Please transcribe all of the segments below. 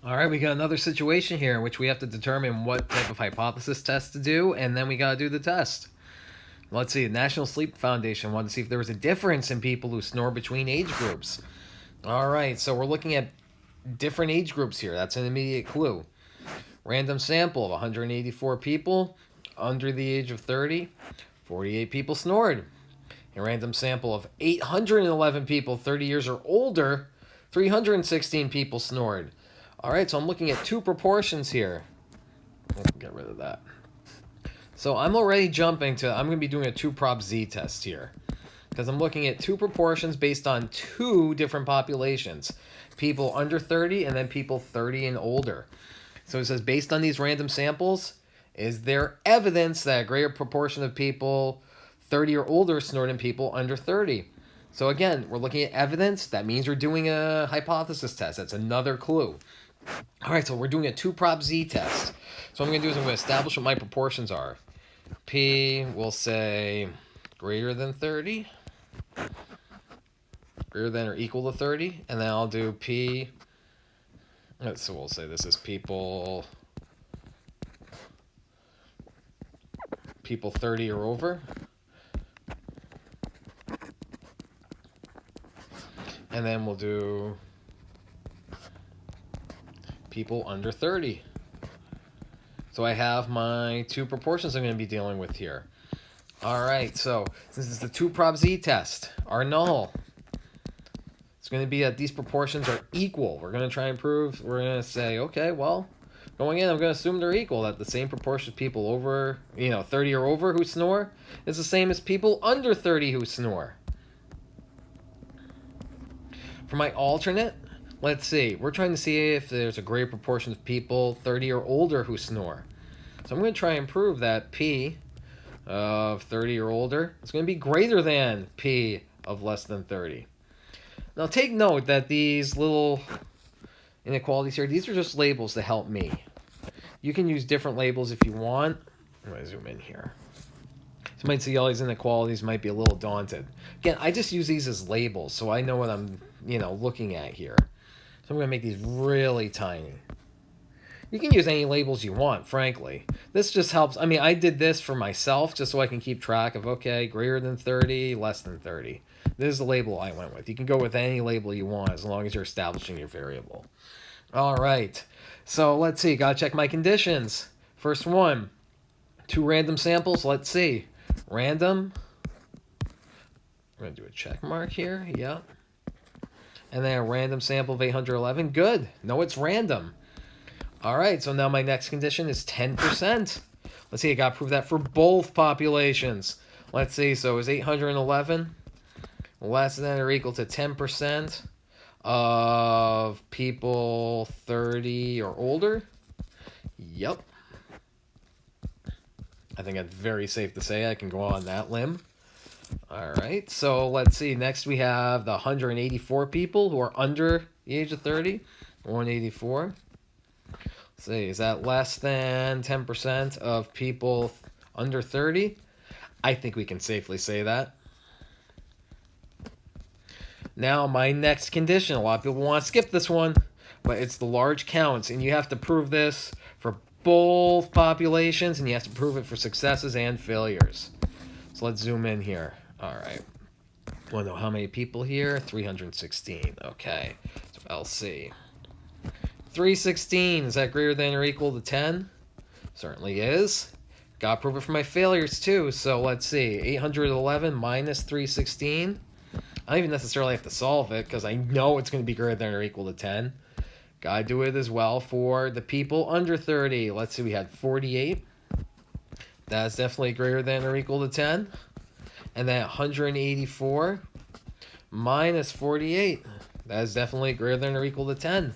All right, we got another situation here in which we have to determine what type of hypothesis test to do, and then we got to do the test. Let's see, the National Sleep Foundation wanted to see if there was a difference in people who snore between age groups. All right, so we're looking at different age groups here. That's an immediate clue. Random sample of 184 people under the age of 30, 48 people snored. A random sample of 811 people 30 years or older, 316 people snored. All right, so I'm looking at two proportions here. Get rid of that. So I'm already jumping to, I'm going to be doing a 2 prop Z test here. Because I'm looking at two proportions based on two different populations. People under 30 and then people 30 and older. So it says, based on these random samples, is there evidence that a greater proportion of people 30 or older snore than people under 30? So again, we're looking at evidence. That means we're doing a hypothesis test. That's another clue. All right, so we're doing a 2 prop Z test. So what I'm going to do is I'm going to establish what my proportions are. P, we'll say greater than 30. Greater than or equal to 30. And then I'll do P. So we'll say this is people 30 or over. And then we'll do people under 30. So I have my two proportions I'm going to be dealing with here. All right, so this is the 2 prop Z test. Our null. It's going to be that these proportions are equal. We're going to try and prove, we're going to say, okay, well, going in, I'm going to assume they're equal, that the same proportion of people over, 30 or over who snore is the same as people under 30 who snore. For my alternate, let's see, we're trying to see if there's a greater proportion of people 30 or older who snore. So I'm going to try and prove that P of 30 or older is going to be greater than P of less than 30. Now take note that these little inequalities here, these are just labels to help me. You can use different labels if you want. I'm going to zoom in here. So you might see all these inequalities might be a little daunted. Again, I just use these as labels so I know what I'm, looking at here. So I'm going to make these really tiny. You can use any labels you want, frankly. This just helps. I mean, I did this for myself just so I can keep track of, okay, greater than 30, less than 30. This is the label I went with. You can go with any label you want as long as you're establishing your variable. All right. So let's see. Got to check my conditions. First one, 2 random samples. Let's see. Random. We're going to do a check mark here. Yep. And then a random sample of 811. Good. No, it's random. All right, so now my next condition is 10%. Let's see, I got to prove that for both populations. Let's see, so is 811 less than or equal to 10% of people 30 or older? Yep. I think that's very safe to say I can go on that limb. All right, so let's see. Next we have the 184 people who are under the age of 30. 184. Let's see, is that less than 10% of people under 30? I think we can safely say that. Now, my next condition. A lot of people want to skip this one, but it's the large counts, and you have to prove this for both populations, and you have to prove it for successes and failures. So let's zoom in here. All right. Want to know how many people here? 316. Okay. So LC. 316, is that greater than or equal to 10? Certainly is. Got to prove it for my failures too. So let's see. 811 minus 316. I don't even necessarily have to solve it because I know it's going to be greater than or equal to 10. Got to do it as well for the people under 30. Let's see. We had 48. That's definitely greater than or equal to 10. And then 184 minus 48. That is definitely greater than or equal to 10.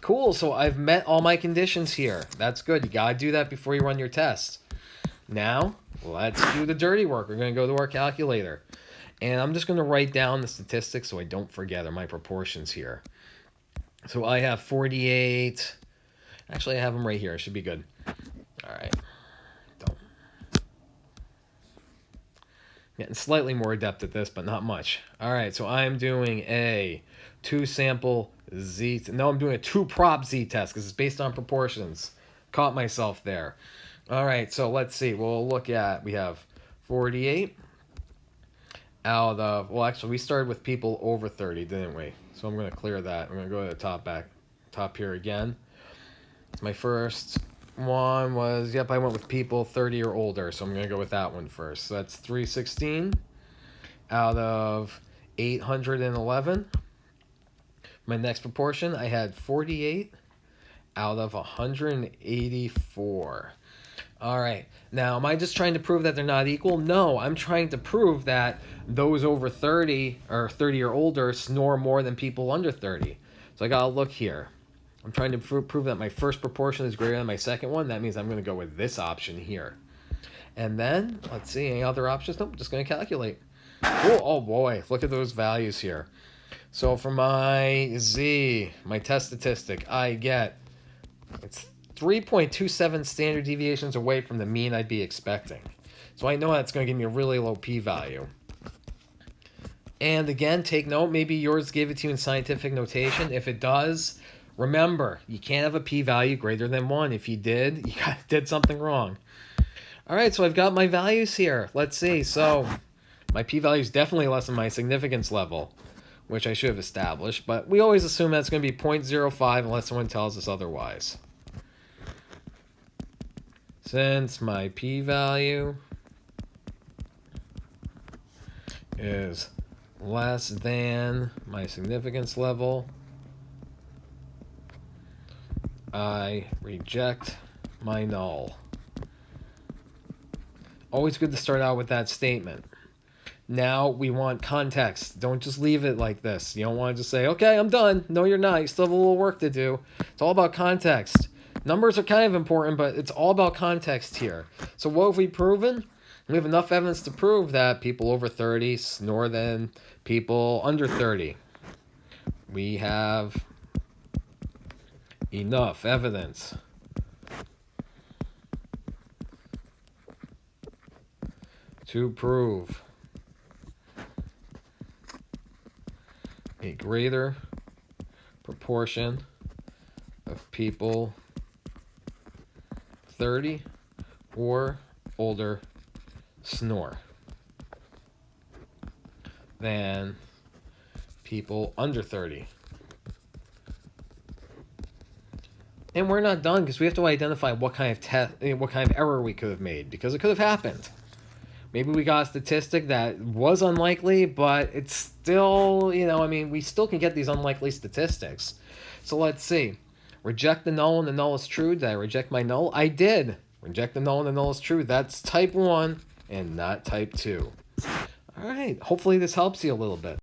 Cool, so I've met all my conditions here. That's good. You got to do that before you run your test. Now, let's do the dirty work. We're going to go to our calculator. And I'm just going to write down the statistics so I don't forget, or my proportions here. So I have 48. Actually, I have them right here. It should be good. All right. Getting slightly more adept at this, but not much. All right, so I'm doing a 2-sample Z. No, I'm doing a 2-prop Z test because it's based on proportions. Caught myself there. All right, so let's see. We'll look at, we have 48 out of, well, actually, we started with people over 30, didn't we? So I'm going to clear that. I'm going to go to the top here again. My first one was, yep, I went with people 30 or older, so I'm going to go with that one first. So that's 316 out of 811. My next proportion, I had 48 out of 184. All right. Now, am I just trying to prove that they're not equal? No, I'm trying to prove that those over 30 or 30 or older snore more than people under 30. So I got to look here. I'm trying to prove that my first proportion is greater than my second one. That means I'm going to go with this option here. And then, let's see, any other options? Nope, just going to calculate. Oh boy, look at those values here. So for my Z, my test statistic, I get, it's 3.27 standard deviations away from the mean I'd be expecting. So I know that's going to give me a really low p-value. And again, take note, maybe yours gave it to you in scientific notation. If it does, remember, you can't have a p-value greater than 1. If you did, you did something wrong. All right, so I've got my values here. Let's see. So my p-value is definitely less than my significance level, which I should have established. But we always assume that's going to be 0.05 unless someone tells us otherwise. Since my p-value is less than my significance level, I reject my null. Always good to start out with that statement. Now we want context. Don't just leave it like this. You don't want to just say, okay, I'm done. No, you're not. You still have a little work to do. It's all about context. Numbers are kind of important, but it's all about context here. So what have we proven? We have enough evidence to prove that people over 30 snore than people under 30. We have enough evidence to prove a greater proportion of people 30 or older snore than people under 30. And we're not done because we have to identify what kind of error we could have made, because it could have happened. Maybe we got a statistic that was unlikely, but it's still, we still can get these unlikely statistics. So let's see. Reject the null and the null is true. Did I reject my null? I did. Reject the null and the null is true. That's type 1 and not type 2. All right. Hopefully this helps you a little bit.